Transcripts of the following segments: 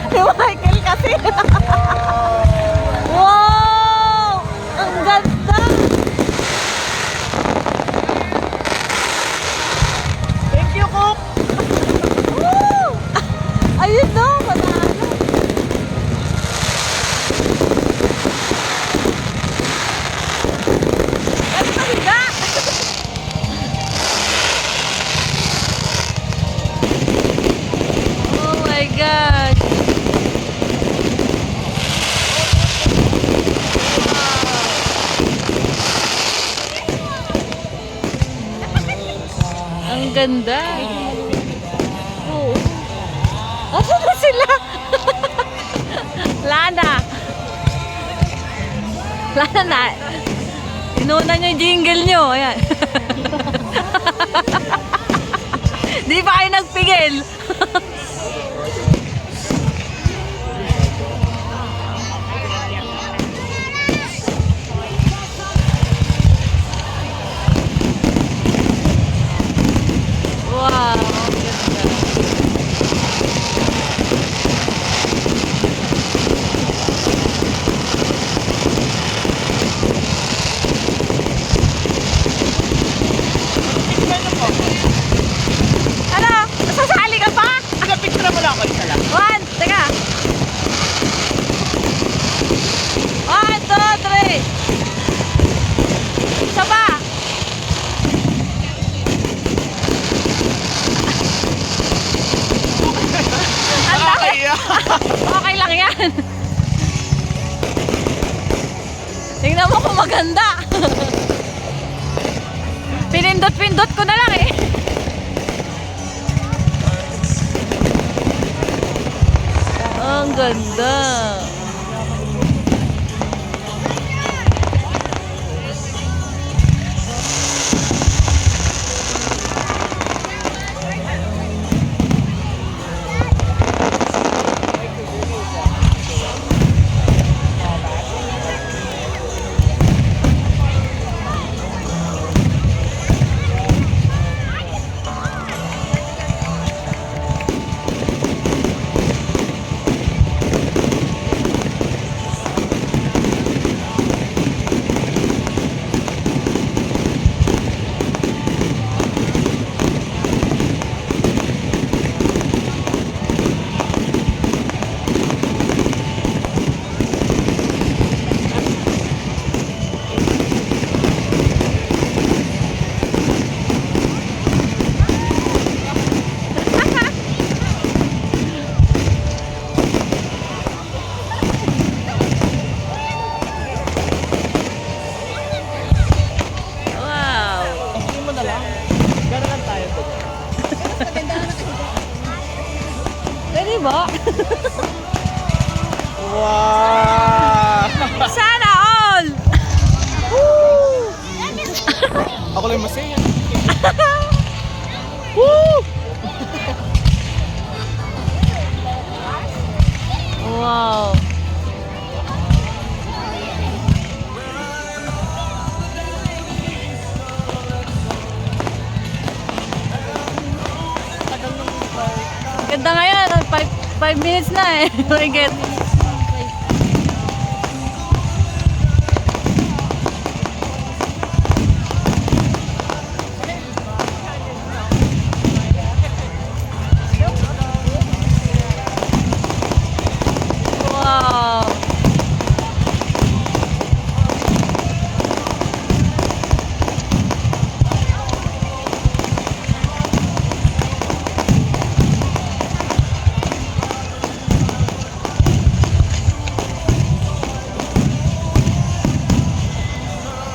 Si Michael kasi. Wow! Ang ganda! Thank you, Cook! Woo! Ayun no, manalo. Ano pa higa? Oh my God! Ang ganda. Oo. Asan na sila? Lana. Lana na. Inuna nyo yung jingle nyo. Ayan. Di pa kayo nagpigil. Wow, ang ganda. Ano? Sasali ka pa? Picture mo lang ako isa lang. One, teka. 1, 2, 3. Isa pa. Ang laki. Nakakaya. Okay lang yan. Tingnan mo kung maganda. Pinindot-pindot ko na lang eh. Ang ganda. Wow. Hindi mo na lang. Gano'n lang tayo to. Pwede ba? Wow! Sana all! Woo! Ako lang masaya. Woo! Wow! Ganda ngayon, 5 minutes na eh. Forget. Wow!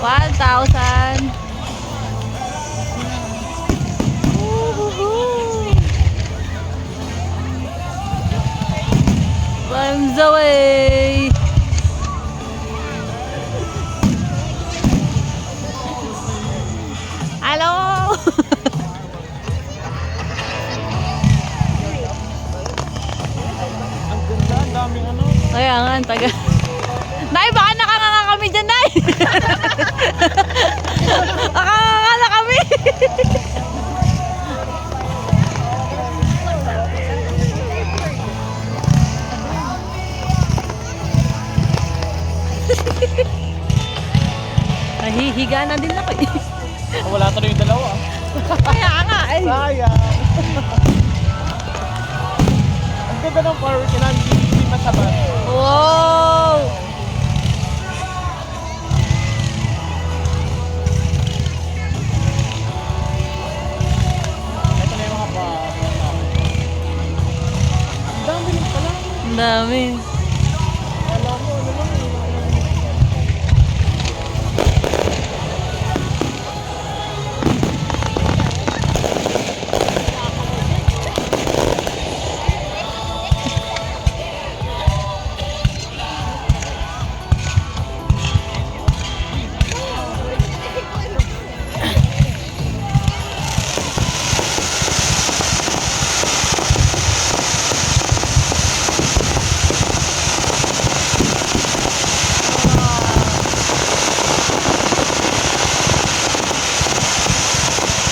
$1,000. Climbs away. Hello. Ang ganda, ang daming ano. Kaya nga, ang taga. Nay, baka nakanganga kami dyan, Nay. Nakanganga na kami. Higa na din ako eh. Wala tuloy yung dalawa. Kaya nga eh. Sayang. Ang ganda ng power kailangan hindi masabat. Wow! Ito na yung mga pa. Ang dami rin pala. Ang dami. Alam mo, ano lang eh.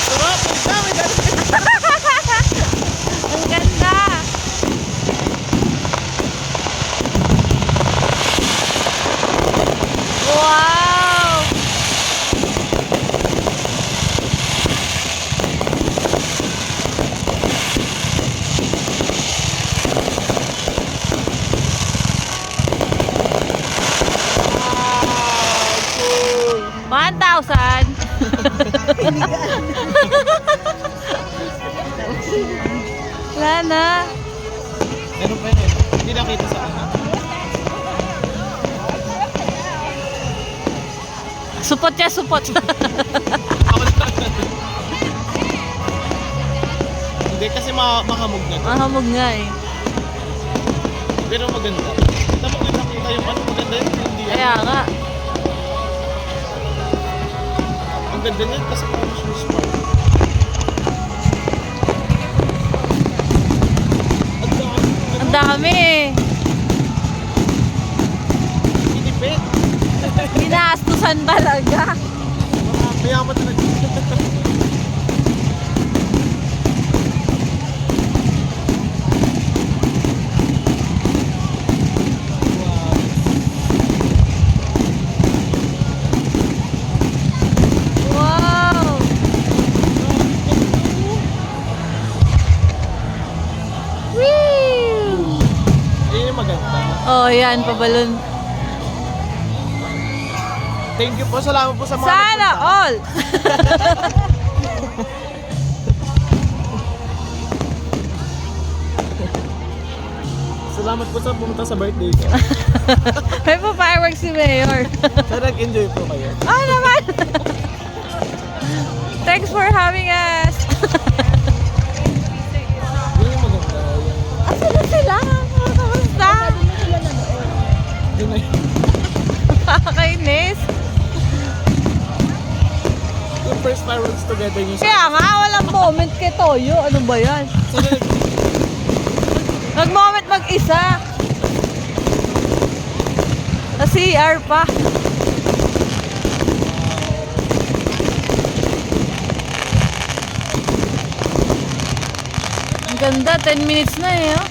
Sarap! Ang dami! Ang ganda! Wow! Cool! 1,000! Wala na. Meron pa yun. Hindi nakita sa akin. Supot siya, supot. Ako lang. Hindi kasi mahamog na to. Mahamog nga eh. Pero maganda. Kita mo kung nakita yung ano maganda yun. Hindi yan. Kaya nga. Ang ganda niyan kasi parang shoes pa. Ang dami eh. Pinipit. Ginaastusan talaga. Mayaman talaga. Wow! Woo! Yun yung maganda. Oh, yan, pabalon. Thank you po. Salamat po sa mga Sana nagpunta. all! Salamat po sa pumunta sa birthday ko. May pa-fireworks si Mayor. Sana nag-enjoy po kayo. Ah, naman! Thanks for having us! Yun yung maganda. Asa na sila? Kamusta? Yun na yun. Nakakainis. Yung first fireworks together nyo sa... Kaya nga, walang moment kay Toyo. Ano ba yan? Sana Nag-moment mag-isa. Sa CR pa. Ang ganda, 10 minutes na eh. Oh.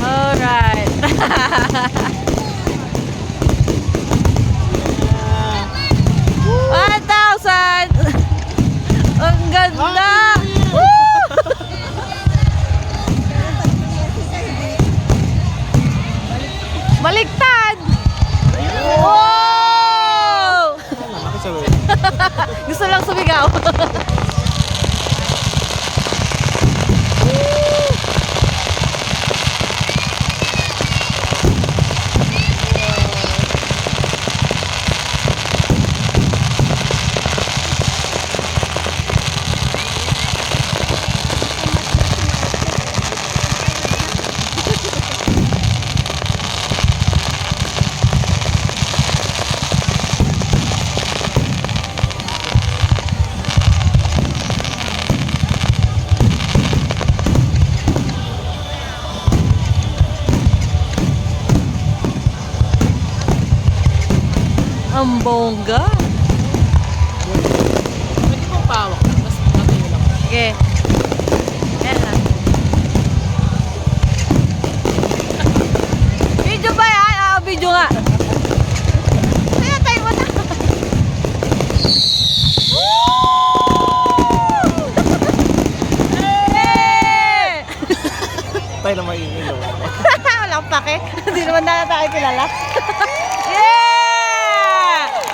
Alright. Yeah. 1,000! Ang ganda! Happy New Year! Woo! Baliktad! Wow! Nakasaway. Gusto lang sumigaw. Ang bongga. Pwede kong pawak. Mas patay lang. Sige. Ayan na. Video ba yan? Ah, video nga. Kaya tayo mo na. Hey! Tayo na maingin. Walang pake. Hindi naman na tayo kilala.